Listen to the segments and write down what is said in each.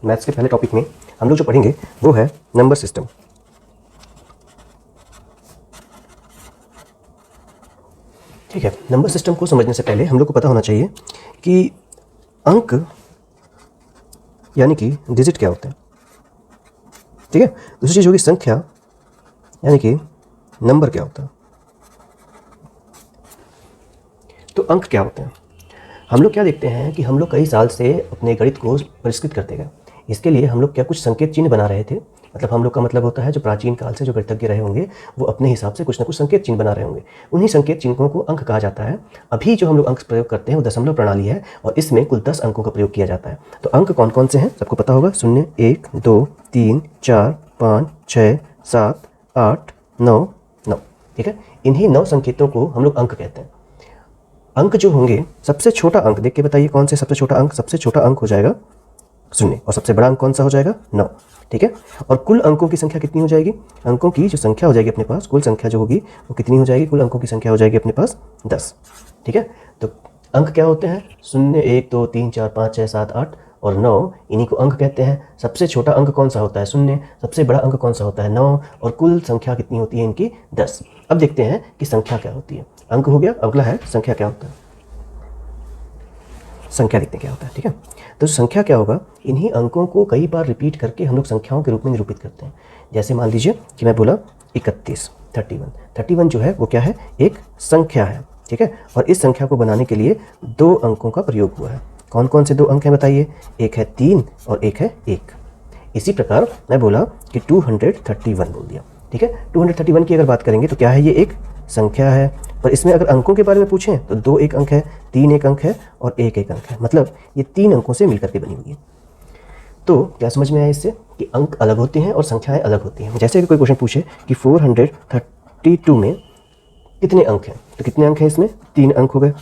Maths के पहले topic में हम लोग जो पढ़ेंगे वो है नंबर सिस्टम। ठीक है, नंबर सिस्टम को समझने से पहले हम लोग को पता होना चाहिए कि अंक यानी कि डिजिट क्या होते हैं। ठीक है, दूसरी चीज़ होगी संख्या यानी कि नंबर क्या होता है। तो अंक क्या होते हैं? हम लोग क्या देखते हैं कि हम लोग कई साल से अपने गणित को परिष्कृत करते गए। इसके लिए हम लोग क्या कुछ संकेत चिन्ह बना रहे थे। मतलब हम लोग का मतलब होता है जो प्राचीन काल से जो गणितज्ञ रहे होंगे वो अपने हिसाब से कुछ ना कुछ संकेत चिन्ह बना रहे होंगे। उन्हीं संकेत चिन्हों को अंक कहा जाता है। अभी जो हम लोग अंक प्रयोग करते हैं वो दशमलव प्रणाली है और इसमें कुल 10 अंकों का प्रयोग किया जाता है। तो अंक कौन कौन से हैं सबको पता होगा। 0, 1, 2, 3, 4, 5, 6, 7, 8, 9, 9। ठीक है, इन्हीं 9 संकेतों को हम लोग अंक कहते हैं। अंक जो होंगे, सबसे छोटा अंक देख के बताइए कौन से सबसे छोटा अंक। सबसे छोटा अंक हो जाएगा 0 और सबसे बड़ा अंक कौन सा हो जाएगा 9। ठीक है, और कुल अंकों की संख्या कितनी हो जाएगी? अंकों की जो संख्या हो जाएगी अपने पास, कुल संख्या जो होगी वो कितनी हो जाएगी? कुल अंकों की संख्या हो जाएगी अपने पास 10। ठीक है, तो अंक क्या होते हैं? 0, 1, 2, 3, 4, 5, 6, 7, 8 और 9, इन्हीं को अंक कहते हैं। सबसे छोटा अंक कौन सा होता है? 0। सबसे बड़ा अंक कौन सा होता है? 9। और कुल संख्या कितनी होती है इनकी? 10। अब देखते हैं कि संख्या क्या होती है। अंक हो गया, अगला है संख्या क्या होता है। संख्या देखते हैं क्या होता है। ठीक है, तो संख्या क्या होगा? इन्हीं अंकों को कई बार रिपीट करके हम लोग संख्याओं के रूप में निरूपित करते हैं। जैसे मान लीजिए कि मैं बोला 31, 31 जो है वो क्या है? एक संख्या है। ठीक है, और इस संख्या को बनाने के लिए 2 अंकों का प्रयोग हुआ है। कौन कौन से 2 अंक हैं बताइए? एक है 3 और एक है 1। इसी प्रकार मैं बोला कि 231 बोल दिया। ठीक है, 231 की अगर बात करेंगे तो क्या है? ये एक संख्या है। पर इसमें अगर अंकों के बारे में पूछें तो 2 एक अंक है, 3 एक अंक है और 1 एक अंक है। मतलब ये 3 अंकों से मिलकर के बनी हुई है। तो क्या समझ में आया इससे कि अंक अलग होते हैं और संख्याएं अलग होती हैं। जैसे कि कोई क्वेश्चन पूछे कि 432 में कितने अंक हैं, तो कितने अंक हैं इसमें? 3 अंक हो गए।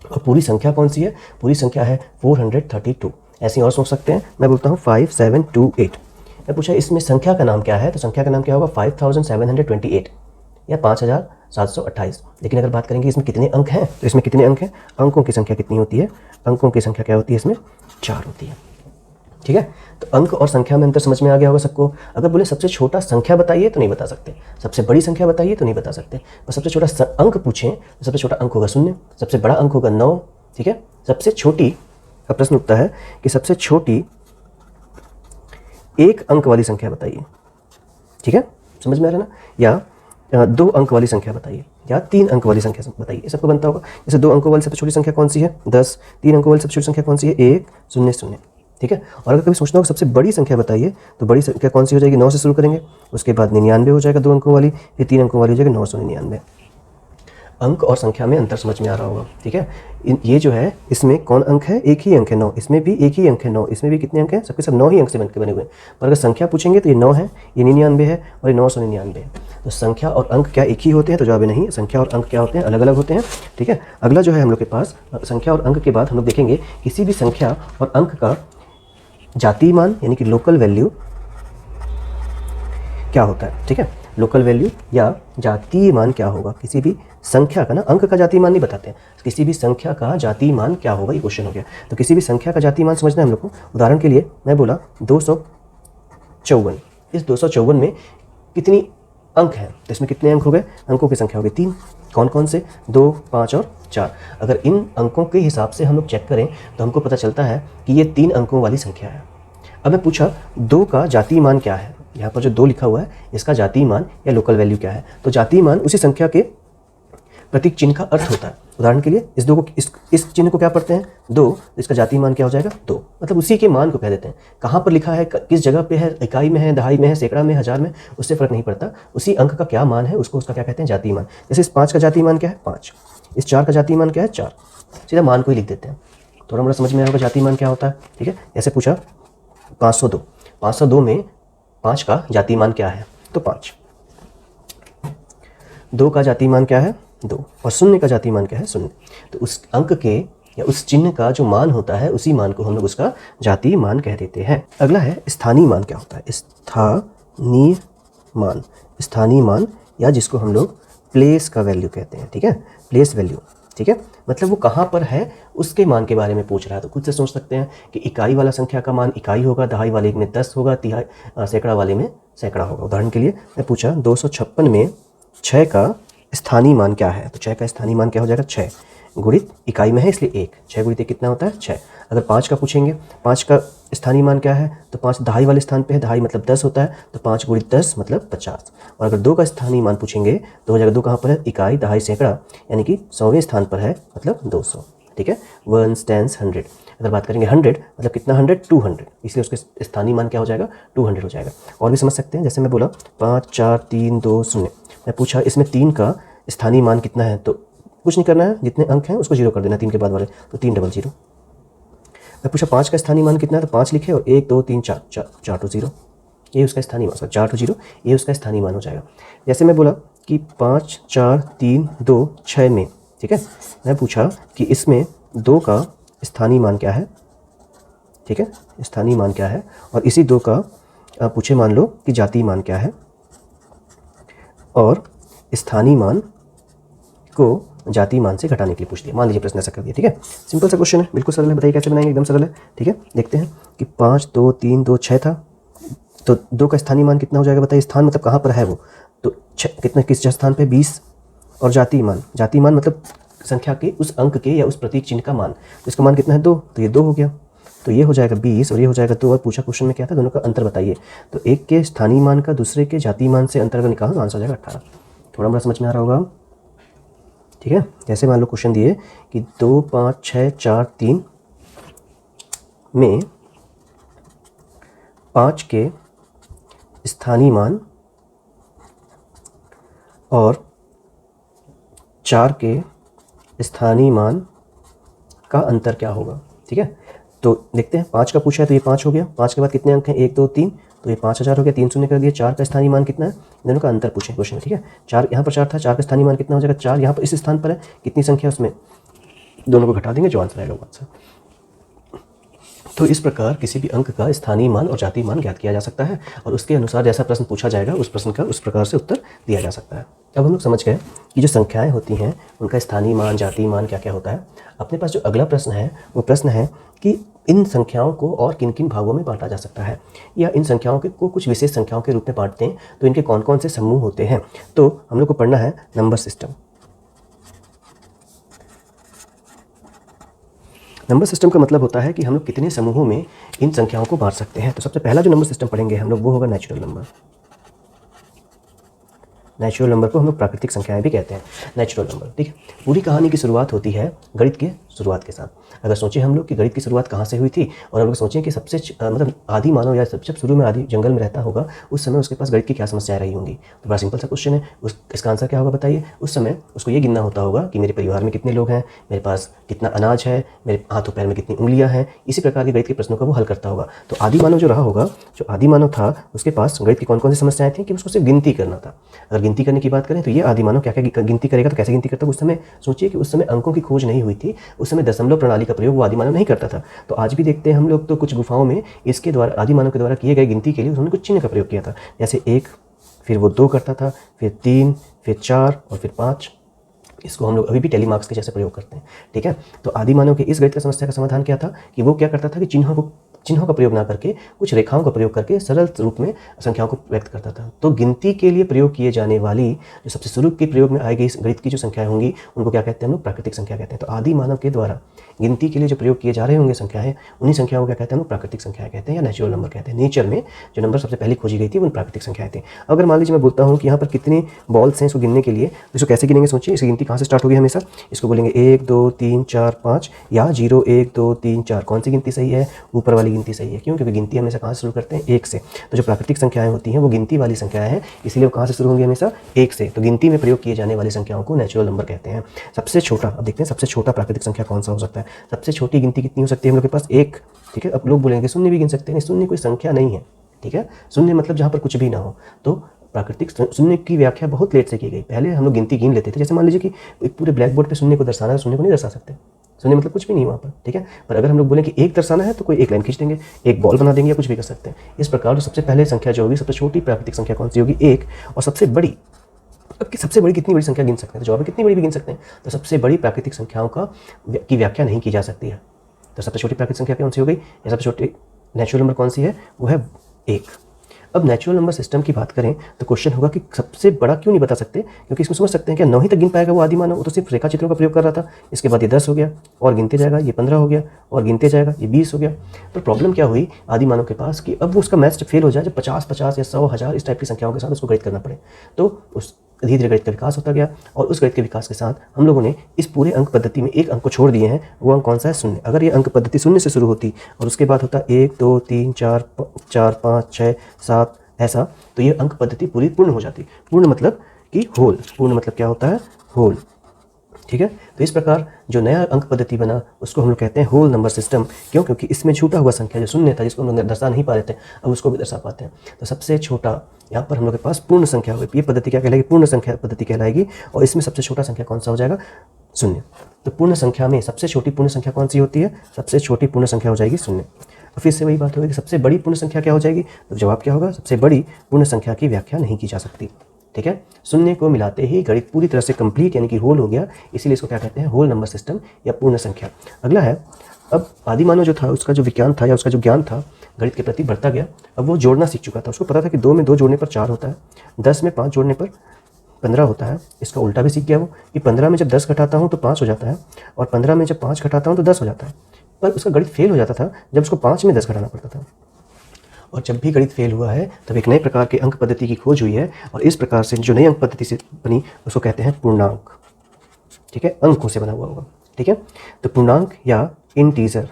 और पूरी संख्या कौन सी है? पूरी संख्या है 432। ऐसे और सोच सकते हैं, मैं बोलता हूँ 5728। मैं पूछा इसमें संख्या का नाम क्या है, तो संख्या का नाम क्या होगा? 5728 या 5728। लेकिन अगर बात करेंगे इसमें कितने अंक हैं, तो इसमें कितने अंक हैं? अंकों की संख्या कितनी होती है? अंकों की संख्या क्या होती है? इसमें 4 होती है। ठीक है, तो अंक और संख्या में अंतर समझ में आ गया होगा सबको। अगर बोले सबसे छोटा संख्या बताइए तो नहीं बता सकते, सबसे बड़ी संख्या बताइए तो नहीं बता सकते। और सबसे छोटा अंक पूछें तो सबसे छोटा अंक होगा 0, सबसे बड़ा अंक होगा 9। ठीक है, सबसे छोटी का प्रश्न उठता है कि सबसे छोटी 1 अंक वाली संख्या बताइए। ठीक है, समझ में आ रहा है ना? या 2 अंक वाली संख्या बताइए या 3 अंक वाली संख्या बताइए। ये सबको बनता होगा। जैसे 2 अंकों वाली सबसे छोटी संख्या कौन सी है? 10। 3 अंकों वाली सबसे छोटी संख्या कौन सी है? 1, 0, 0। ठीक है, और अगर कभी सोचना हो सबसे बड़ी संख्या बताइए तो बड़ी संख्या कौन सी हो जाएगी? 9 से शुरू करेंगे, उसके बाद 99 हो जाएगा 2 अंकों वाली, फिर 3 अंकों वाली हो जाएगी 999। अंक और संख्या में अंतर समझ में आ रहा होगा। ठीक है, ये जो है इसमें कौन अंक है? एक ही अंक है 9। इसमें भी एक ही अंक है 9। इसमें भी कितने अंक हैं? सबके सब 9 ही अंक से बनकर बने हुए हैं। पर अगर संख्या पूछेंगे तो ये 9 है, ये 99 है और ये 999 है। तो संख्या और अंक क्या एक ही होते हैं? तो जवाब नहीं, संख्या और अंक क्या होते हैं? अलग अलग होते हैं। ठीक है, अगला जो है हम लोग के पास संख्या और अंक के बाद हम लोग देखेंगे किसी भी संख्या और अंक का जातीय मान यानी कि लोकल वैल्यू क्या होता है। ठीक है, लोकल वैल्यू या जातीय मान क्या होगा किसी भी संख्या का ना। अंक का जातीय मान नहीं बताते हैं, किसी भी संख्या का जातीय मान क्या होगा, ये क्वेश्चन हो गया। तो किसी भी संख्या का जातीय मान समझना है हम लोग को। उदाहरण के लिए मैं बोला 254। इस 254 में कितनी अंक हैं? तो इसमें कितने अंक हो गए? अंकों की संख्या हो गई 3। कौन कौन से? 2, 5 और 4। अगर इन अंकों के हिसाब से हम लोग चेक करें तो हमको पता चलता है कि ये 3 अंकों वाली संख्या है। अब मैं पूछा 2 का जातीय मान क्या है? यहाँ पर जो 2 लिखा हुआ है इसका जातीय मान या लोकल वैल्यू क्या है? तो जातीय मान उसी संख्या के प्रतीक चिन्ह का अर्थ होता है। उदाहरण के लिए इस 2 को इस चिन्ह को क्या पढ़ते हैं? 2। इसका जातीय मान क्या हो जाएगा? 2। मतलब उसी के मान को कह देते हैं। कहाँ पर लिखा है, किस जगह पे है, इकाई में है, दहाई में है, सैकड़ा में, हजार में, उससे फर्क नहीं पड़ता। उसी अंक का क्या मान है उसको उसका क्या कहते हैं? जातीय मान। जैसे इस 5 का जातीय मान क्या है? 5। इस 4 का जातीय मान क्या है? 4। सीधा मान को ही लिख देते हैं। थोड़ा मोड़ा समझ में आएगा जातीय मान क्या होता है। ठीक है, जैसे पूछा 502। 502 में 5 का जातीय मान क्या है? तो 5। 2 का जातीय मान क्या है? 2। और 0 का जातीय मान क्या है? 0। तो उस अंक के या उस चिन्ह का जो मान होता है उसी मान को हम लोग उसका जातीय मान कह देते हैं। अगला है स्थानीय मान क्या होता है? स्थानीय मान, स्थानीय मान या जिसको हम लोग प्लेस का वैल्यू कहते हैं। ठीक है, प्लेस वैल्यू। ठीक है, मतलब वो कहाँ पर है उसके मान के बारे में पूछ रहा है। तो खुद से सोच सकते हैं कि इकाई वाला संख्या का मान इकाई होगा, दहाई वाले में 10 होगा, तिहाई सैकड़ा वाले में सैकड़ा होगा। उदाहरण के लिए मैं पूछा 256 में 6 का स्थानीय मान क्या है, तो 6 का स्थानीय मान क्या हो जाएगा, 6 गुणित इकाई में है इसलिए 1, 6 गुणित 1 कितना होता है 6। अगर 5 का पूछेंगे, 5 का स्थानीय मान क्या है, तो 5 दहाई वाले स्थान पे है, दहाई मतलब 10 होता है, तो 5 गुणित 10 मतलब 50। और अगर 2 का स्थानीय मान पूछेंगे तो हो जाएगा 2 कहाँ पर है, इकाई दहाई सैकड़ा, यानी कि 100वें स्थान पर है, मतलब 200। ठीक है, 1 10 100। अगर बात करेंगे 100 मतलब कितना 100 200, इसलिए उसके स्थानीय मान क्या हो जाएगा 200 हो जाएगा। और भी समझ सकते हैं, जैसे मैं बोला 5 4 3 2 0, मैं पूछा इसमें 3 का स्थानीय मान कितना है, तो कुछ नहीं करना है, जितने अंक हैं उसको 0 कर देना 3 के बाद वाले, तो 3 डबल 0। मैं पूछा 5 का स्थानीय मान कितना है, तो 5 लिखे और 1 2 3 4 4 टू 0, ये उसका स्थानीय मान, 4 टू 0 ये उसका स्थानीय मान हो जाएगा। जैसे मैं बोला कि 5 4 3 2 6 में, ठीक है, मैं पूछा कि इसमें 2 का स्थानीय मान क्या है, ठीक है, स्थानीय मान क्या है, और इसी 2 का पूछे मान लो कि जातीय मान क्या है, और स्थानीय मान को जातीय मान से घटाने के लिए पूछ दिया। मान लीजिए प्रश्न ऐसा कर दिया, ठीक है, सिंपल सा क्वेश्चन है, बिल्कुल सरल है, बताइए कैसे बनाएंगे, एकदम सरल है। ठीक है, देखते हैं कि 5 2 3 2 6 था, तो 2 का स्थानीय मान कितना हो जाएगा, बताइए, स्थान मतलब कहाँ पर है वो, तो 6 कितना किस स्थान पे 20, और जातीय मान मतलब संख्या के उस अंक के या उस प्रतीक चिन्ह का मान, तो इसका मान कितना है 2, तो ये 2 हो गया, तो ये हो जाएगा 20 और ये हो जाएगा 2। और पूछा क्वेश्चन में क्या था, दोनों का अंतर बताइए, तो एक के स्थानीय मान का दूसरे के जातीय मान से अंतर का निकालना, आंसर हो जाएगा 18। थोड़ा बड़ा समझ में आ रहा होगा, ठीक है। जैसे मान लो क्वेश्चन दिए कि 2 5 6 4 3 में 5 के स्थानीय मान और 4 के स्थानीय मान का अंतर क्या होगा। ठीक है, तो देखते हैं, 5 का पूछा है तो ये 5 हो गया, 5 के बाद कितने अंक हैं 1 2 3, तो ये 5000 हो गया, 3 शून्य कर दिए। 4 का स्थानीय मान कितना है, दोनों का अंतर पूछे क्वेश्चन में। ठीक है, 4 यहाँ पर 4 था, 4 का स्थानीय मान कितना हो जाएगा, 4 यहाँ पर इस स्थान पर है, कितनी संख्या उसमें, दोनों को घटा देंगे, जो आंसर आएगा वो आंसर। तो इस प्रकार किसी भी अंक का स्थानीय मान और जातीय मान ज्ञात किया जा सकता है, और उसके अनुसार जैसा प्रश्न पूछा जाएगा उस प्रश्न का उस प्रकार से उत्तर दिया जा सकता है। अब हम लोग समझ गए कि जो संख्याएं होती हैं उनका स्थानीय मान जातीय मान क्या क्या होता है। अपने पास जो अगला प्रश्न है वो प्रश्न है कि इन संख्याओं को और किन किन भागों में बांटा जा सकता है, या इन संख्याओं को कुछ विशेष संख्याओं के रूप में बांटते हैं तो इनके कौन कौन से समूह होते हैं। तो हम लोग को पढ़ना है नंबर सिस्टम। नंबर सिस्टम का मतलब होता है कि हम लोग कितने समूहों में इन संख्याओं को बांट सकते हैं। तो सबसे पहला जो नंबर सिस्टम पढ़ेंगे हम लोग वो होगा नेचुरल नंबर। नेचुरल नंबर को हम लोग प्राकृतिक संख्याएं भी कहते हैं, नेचुरल नंबर। ठीक है, पूरी कहानी की शुरुआत होती है गणित के शुरुआत के साथ। अगर सोचें हम लोग कि गणित की शुरुआत कहाँ से हुई थी, और हम लोग सोचें कि सबसे मतलब आदि मानव या सबसे शुरू में आदि जंगल में रहता होगा, उस समय उसके पास गणित की क्या समस्याएं रही होंगी। तो बड़ा सिंपल सा क्वेश्चन है, इसका आंसर क्या होगा बताइए। उस समय उसको ये गिनना होता होगा कि मेरे परिवार में कितने लोग हैं, मेरे पास कितना अनाज है, मेरे हाथों पैर में कितनी उंगलियां हैं, इसी प्रकार के गणित के प्रश्नों का वो हल करता होगा। तो आदि मानव जो रहा होगा, जो आदि मानव था, उसके पास गणित की कौन कौन सी समस्याएं थी कि उसको सिर्फ गिनती करना था। अगर गिनती करने की बात करें तो ये आदि मानव क्या क्या गिनती करेगा, तो कैसे गिनती करता है। उस समय सोचिए कि उस समय अंकों की खोज नहीं हुई थी, उस समय दशमलव प्रणाली का प्रयोग वो आदि मानव नहीं करता था। तो आज भी देखते हैं हम लोग, तो कुछ गुफाओं में इसके द्वारा आदि मानव के द्वारा किए गए गिनती के लिए उन्होंने कुछ चिन्ह का प्रयोग किया था, जैसे 1, फिर वो 2 करता था, फिर 3, फिर 4 और फिर 5। इसको हम लोग अभी भी टेलीमार्क्स के जैसे प्रयोग करते हैं। ठीक है, तो आदि मानव के इस गणित की समस्या का समाधान क्या था कि वो क्या करता था कि चिन्हों का प्रयोग ना करके कुछ रेखाओं का प्रयोग करके सरल रूप में संख्याओं को व्यक्त करता था। तो गिनती के लिए प्रयोग किए जाने वाली जो सबसे शुरू के प्रयोग में आई गई इस गणित की जो संख्याएं होंगी उनको क्या कहते हैं हम लोग, प्राकृतिक संख्या कहते हैं। तो आदि मानव के द्वारा गिनती के लिए जो प्रयोग किए जा रहे होंगे संख्याएं, उन्हीं संख्याओं को क्या कहते हैं हम लोग, प्राकृतिक संख्याएं कहते हैं या नेचुरल नंबर कहते हैं। नेचर में जो नंबर सबसे पहले खोजी गई थी वो प्राकृतिक संख्याएं थी। अगर मान लीजिए मैं बोलता हूँ कि यहाँ पर कितनी बॉल्स हैं इसको गिनने के लिए, इसको कैसे गिनेंगे सोचिए। इसकी गिनती कहाँ से स्टार्ट होगी हमेशा, इसको बोलेंगे 1 2 3 4 5 या 0 1 2 3 4। कौन सी गिनती सही है, ऊपर वाली गिनती सही है। क्यों, क्योंकि गिनती हमेशा कहाँ से शुरू करते हैं, 1 से। तो जो प्राकृतिक संख्याएं होती हैं वो गिनती वाली संख्याएं हैं, इसलिए वो कहाँ से शुरू होंगी, हमेशा 1 से। तो गिनती में प्रयोग किए जाने वाली संख्याओं को नेचुरल नंबर कहते हैं। सबसे छोटा, अब देखते हैं सबसे छोटा प्राकृतिक संख्या कौन सा हो सकता है। सबसे छोटी गिनती कितनी हो सकती है हम लोग के पास, 1। ठीक है, अब लोग बोलेंगे शून्य भी गिन सकते हैं, शून्य कोई संख्या नहीं है। ठीक है, शून्य मतलब जहाँ पर कुछ भी ना हो। तो प्राकृतिक शून्य की व्याख्या बहुत लेट से की गई। पहले हम लोग गिनती गिन लेते थे, जैसे मान लीजिए कि एक पूरे ब्लैक बोर्ड पे शून्य को दर्शाना है, शून्य को नहीं दर्शा सकते, शून्य मतलब कुछ भी नहीं वहाँ पर। ठीक है, पर अगर हम लोग बोलें कि 1 दर्शाना है तो कोई एक लाइन खींच देंगे, एक बॉल बना देंगे या कुछ भी कर सकते हैं। इस प्रकार जो सबसे पहले संख्या जो होगी, सबसे छोटी प्राकृतिक संख्या कौन सी होगी, 1। और सबसे बड़ी अब कि सबसे बड़ी कितनी बड़ी संख्या गिन सकते हैं, तो जवाब है कितनी बड़ी भी गिन सकते हैं। तो सबसे बड़ी प्राकृतिक संख्याओं की व्याख्या नहीं की जा सकती है। तो सबसे छोटी प्राकृतिक संख्या कौन सी हो गई, या सबसे छोटी नेचुरल नंबर कौन सी है, वो है 1। अब नेचुरल नंबर सिस्टम की बात करें तो क्वेश्चन होगा कि सबसे बड़ा क्यों नहीं बता सकते, क्योंकि इसमें समझ सकते हैं कि 9 ही तक गिन पाएगा वो आदि मानव, वो तो सिर्फ रेखा चित्रों का प्रयोग कर रहा था। इसके बाद ये 10 हो गया और गिनते जाएगा, ये 15 हो गया और गिनते जाएगा, ये 20 हो गया। पर प्रॉब्लम क्या हुई आदि मानव के पास कि अब वो उसका मैथ्स फेल हो जाए जब 50 या 100 1000 इस टाइप की संख्याओं के साथ उसको गणित करना पड़े। तो उस धीरे धीरे गणित का विकास होता गया और उस गणित के विकास के साथ हम लोगों ने इस पूरे अंक पद्धति में एक अंक को छोड़ दिए हैं। वो अंक कौन सा है, 0। अगर ये अंक पद्धति 0 से शुरू होती और उसके बाद होता 1 2 3 4 5 6 7 ऐसा, तो ये अंक पद्धति पूरी पूर्ण हो जाती। पूर्ण मतलब कि होल, पूर्ण मतलब क्या होता है, होल। ठीक है, तो इस प्रकार जो नया अंक पद्धति बना उसको हम लोग कहते हैं होल नंबर सिस्टम। क्यों, क्योंकि इसमें छूटा हुआ संख्या जो 0 था जिसको हम लोग दर्शा नहीं पा रहे थे, अब उसको भी दर्शा पाते हैं। तो सबसे छोटा यहाँ पर हम लोग के पास पूर्ण संख्या होगी। ये पद्धति क्या कहलाएगी, पूर्ण संख्या पद्धति कहलाएगी। और इसमें सबसे छोटा संख्या कौन सा हो जाएगा, 0। तो पूर्ण संख्या में सबसे छोटी पूर्ण संख्या कौन सी होती है, सबसे छोटी पूर्ण संख्या हो जाएगी 0। और फिर से वही बात होगी कि सबसे बड़ी पूर्ण संख्या क्या हो जाएगी, तो जवाब क्या होगा, सबसे बड़ी पूर्ण संख्या की व्याख्या नहीं की जा सकती। ठीक है, 0 को मिलाते ही गणित पूरी तरह से कंप्लीट यानी कि होल हो गया, इसीलिए इसको क्या कहते हैं, होल नंबर सिस्टम या पूर्ण संख्या। अगला है, अब आदि मानव जो था उसका जो विज्ञान था या उसका जो ज्ञान था गणित के प्रति बढ़ता गया। अब वो जोड़ना सीख चुका था, उसको पता था कि 2 में 2 जोड़ने पर 4 होता है, 10 में 5 जोड़ने पर 15 होता है। इसका उल्टा भी सीख गया वो कि 15 में जब 10 घटाता हूँ तो 5 हो जाता है और 15 में जब 5 घटाता हूँ तो 10 हो जाता है। पर उसका गणित फेल हो जाता था जब उसको 5 में 10 घटाना पड़ता था। और जब भी गणित फेल हुआ है तब एक नए प्रकार के अंक पद्धति की खोज हुई है और इस प्रकार से जो नई अंक पद्धति से बनी उसको कहते हैं पूर्णांक। ठीक है, अंकों से बना हुआ होगा। ठीक है, तो पूर्णांक या इंटीजर।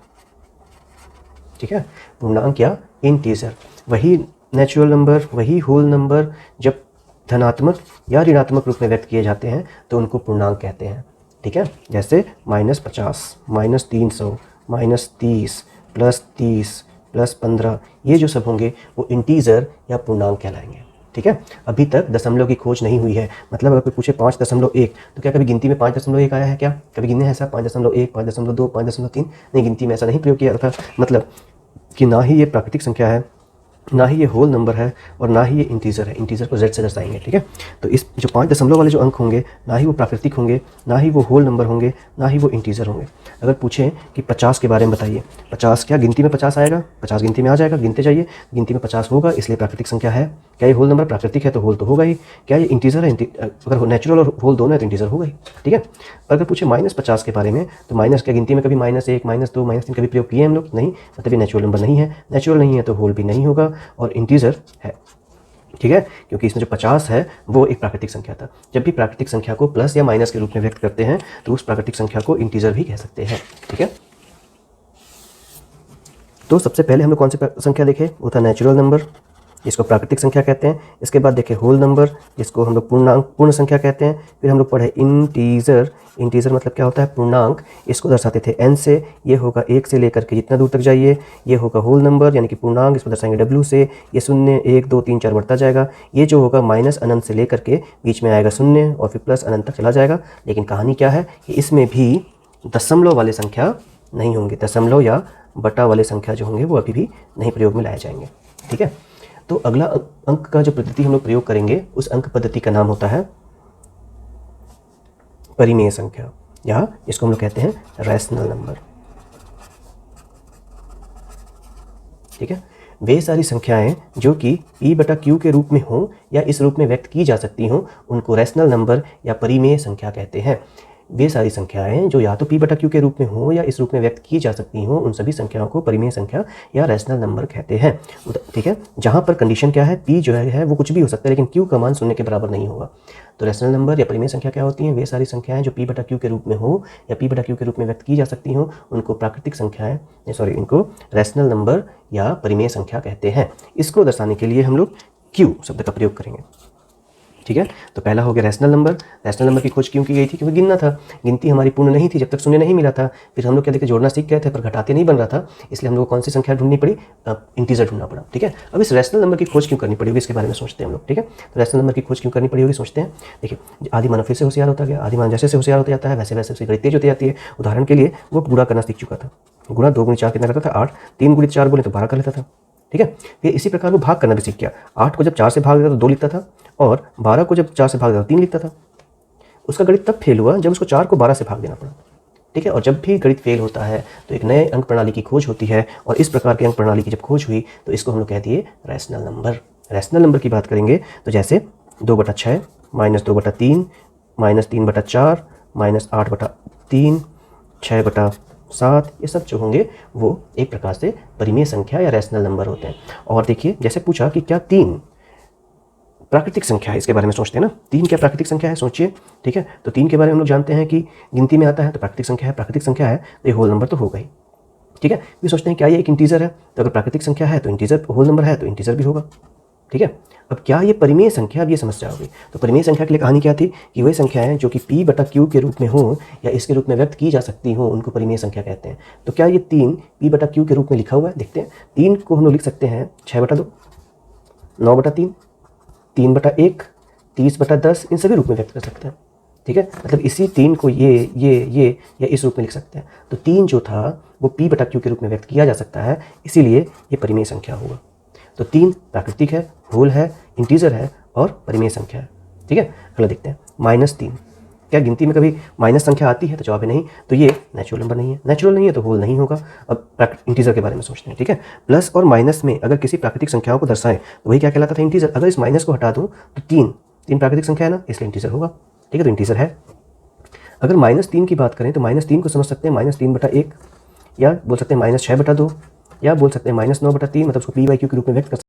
ठीक है, पूर्णांक या इंटीजर, वही नेचुरल नंबर, वही होल नंबर जब धनात्मक या ऋणात्मक रूप में व्यक्त किए जाते हैं तो उनको पूर्णांक कहते हैं। ठीक है, जैसे -50, -300, -30, +30, +15, ये जो सब होंगे वो इंटीजर या पूर्णांक कहलाएंगे। ठीक है, अभी तक दशमलव की खोज नहीं हुई है। मतलब अगर कोई पूछे 5.1 तो क्या कभी गिनती में 5.1 आया है क्या, कभी गिने ऐसा 5.1, 5.2, 5.3? नहीं, गिनती में ऐसा नहीं प्रयोग किया था। मतलब कि ना ही ये प्राकृतिक संख्या है, ना ही ये होल नंबर है और ना ही ये इंटीजर है। इंटीजर को z से दर्शाएंगे। ठीक है, तो इस जो 5 दशमलव वाले जो अंक होंगे ना ही वो प्राकृतिक होंगे, ना ही वो होल नंबर होंगे, ना ही वो इंटीजर होंगे। अगर पूछें कि 50 के बारे में बताइए, 50 क्या गिनती में 50 आएगा, 50 गिनती में आ जाएगा, गिनते जाइए, गिनती में 50 होगा, इसलिए प्राकृतिक संख्या है। क्या ये होल नंबर प्राकृतिक है तो होल तो होगा ही। क्या ये इंटीजर है, अगर नेचुरल और होल दोनों है तो इंटीजर होगा ही। ठीक है, अगर पूछे -50 के बारे में तो माइनस क्या गिनती में कभी -1, -2, -3 कभी प्रयोग किए हम लोग? नहीं, मतलब ये नेचुरल नंबर नहीं है। नेचुरल नहीं है तो होल भी नहीं होगा और इंटीजर है। ठीक है, क्योंकि इसमें जो 50 है वो एक प्राकृतिक संख्या था। जब भी प्राकृतिक संख्या को प्लस या माइनस के रूप में व्यक्त करते हैं तो उस प्राकृतिक संख्या को इंटीजर भी कह सकते हैं। ठीक है, तो सबसे पहले हम लोग कौन सी संख्या देखे, वो था नेचुरल नंबर, जिसको प्राकृतिक संख्या कहते हैं। इसके बाद देखे होल नंबर, जिसको हम लोग पूर्णांक पूर्ण संख्या कहते हैं। फिर हम लोग पढ़े इंटीजर। इंटीजर मतलब क्या होता है, पूर्णांक। इसको दर्शाते थे n से, ये होगा 1 से लेकर के जितना दूर तक जाइए। ये होगा होल नंबर यानी कि पूर्णांक, इसको दर्शाएंगे w से। ये 0 1 2 3 4 बढ़ता जाएगा। ये जो होगा माइनस अनंत से लेकर के बीच में आएगा 0 और फिर प्लस अनंत तक चला जाएगा। लेकिन कहानी क्या है कि इसमें भी दशमलव वाले संख्या नहीं होंगे, दशमलव या बटा वाले संख्या जो होंगे वो अभी भी नहीं प्रयोग में लाए जाएंगे। ठीक है, तो अगला अंक का जो पद्धति हम लोग प्रयोग करेंगे उस अंक पद्धति का नाम होता है परिमेय संख्या, या इसको हम लोग कहते हैं रैशनल नंबर। ठीक है, वे सारी संख्याएं जो कि p/q के रूप में हो या इस रूप में व्यक्त की जा सकती हों उनको रैशनल नंबर या परिमेय संख्या कहते हैं। वे सारी संख्याएं जो या तो p/q के रूप में हो या इस रूप में व्यक्त की जा सकती हों उन सभी संख्याओं को परिमेय संख्या या रैशनल नंबर कहते हैं। ठीक है, जहां पर कंडीशन क्या है, p जो है वो कुछ भी हो सकता है लेकिन q का मान 0 के बराबर नहीं होगा। तो रैशनल नंबर या परिमेय संख्या क्या होती हैं, वे सारी संख्याएं जो p/q के रूप में हो या p/q के रूप में व्यक्त की जा सकती हों उनको प्राकृतिक संख्याएं इनको रैशनल नंबर या परिमेय संख्या कहते हैं। इसको दर्शाने के लिए हम लोग q शब्द का प्रयोग करेंगे। ठीक है, तो पहला हो गया रैशनल नंबर। रैशनल नंबर की खोज क्यों की गई थी, क्योंकि गिनना था, गिनती हमारी पूर्ण नहीं थी जब तक 0 नहीं मिला था। फिर हम लोग क्या देखे, जोड़ना सीख गए थे पर घटाते नहीं बन रहा था, इसलिए हम लोग कौन सी संख्या ढूंढनी पड़ी, इंटीजर ढूंढना पड़ा। ठीक है, अब इस रैशनल नंबर की खोज क्यों करनी पड़ी होगी इसके बारे में सोचते हैं हम लोग। ठीक है, तो रैशनल नंबर की खोज क्यों करनी पड़ी होगी सोचते हैं। देखिए, आदि मानव फिर से होशियार होता गया, आदि मानव जैसे होशियार होता जाता है वैसे वैसे उसकी गणित तेज होती जाती है। उदाहरण के लिए वो गुणा करना सीख चुका था, गुणा 2 × 4 कितना करता था 8, 3 × 4 बोले तो 12 कर लेता था। ठीक है, फिर इसी प्रकार वो भाग करना भी सीख गया। 8 को जब 4 से भाग देता तो 2 लिखता था और 12 को जब 4 से भाग देता 3 लिखता था। उसका गणित तब फेल हुआ जब उसको 4 को 12 से भाग देना पड़ा। ठीक है, और जब भी गणित फेल होता है तो एक नए अंक प्रणाली की खोज होती है, और इस प्रकार के अंक प्रणाली की जब खोज हुई तो इसको हम लोग कह दिए रैशनल नंबर। रैशनल नंबर की बात करेंगे तो जैसे 2/6 -2/3 -3/4 -8/3 6/7, ये सब जो होंगे वो एक प्रकार से परिमेय संख्या या रैशनल नंबर होते हैं। और देखिए जैसे पूछा कि क्या 3 प्राकृतिक संख्या है, इसके बारे में सोचते हैं ना, 3 क्या प्राकृतिक संख्या है, सोचिए। ठीक है, तो 3 के बारे में हम लोग जानते हैं कि गिनती में आता है तो प्राकृतिक संख्या है, प्राकृतिक संख्या है तो ये होल नंबर तो होगा ही। ठीक है, फिर सोचते हैं क्या ये एक इंटीजर है, तो अगर प्राकृतिक संख्या है तो इंटीजर, होल नंबर है तो इंटीजर भी होगा। ठीक है, अब क्या ये परिमेय संख्या, अब ये समस्या होगी। तो परिमेय संख्या के लिए कहानी क्या थी कि वही संख्याएं जो कि P/Q के रूप में हो या इसके रूप में व्यक्त की जा सकती हो उनको परिमेय संख्या कहते हैं। तो क्या ये 3 P/Q के रूप में लिखा हुआ है, देखते हैं। 3 को हम लोग लिख सकते हैं 6/2, 9/3, 3/1, 30/10, इन सभी रूप में व्यक्त कर सकते हैं। ठीक है, मतलब इसी 3 को ये या इस रूप में लिख सकते हैं। तो 3 जो था वो P/Q के रूप में व्यक्त किया जा सकता है, इसीलिए ये परिमेय संख्या होगा। तो 3 प्राकृतिक है, होल है, इंटीजर है और परिमेय संख्या है। ठीक है, अगला देखते हैं -3। क्या गिनती में कभी माइनस संख्या आती है, तो जवाब है नहीं। तो ये नेचुरल नंबर नहीं है, नेचुरल नहीं है तो होल नहीं होगा। अब इंटीजर के बारे में सोचते हैं। ठीक है, प्लस और माइनस में अगर किसी प्राकृतिक संख्याओं को दर्शाएं तो वही क्या कहलाता था, इंटीजर। अगर इस माइनस को हटा दूं तो 3 प्राकृतिक संख्या है ना, इसलिए इंटीजर होगा। ठीक है, तो इंटीजर है। अगर -3 की बात करें तो -3 को समझ सकते हैं -3/1, या बोल सकते हैं -6/2, या बोल सकते हैं -9/3, मतलब उसको P/Q के रूप में व्यक्त कर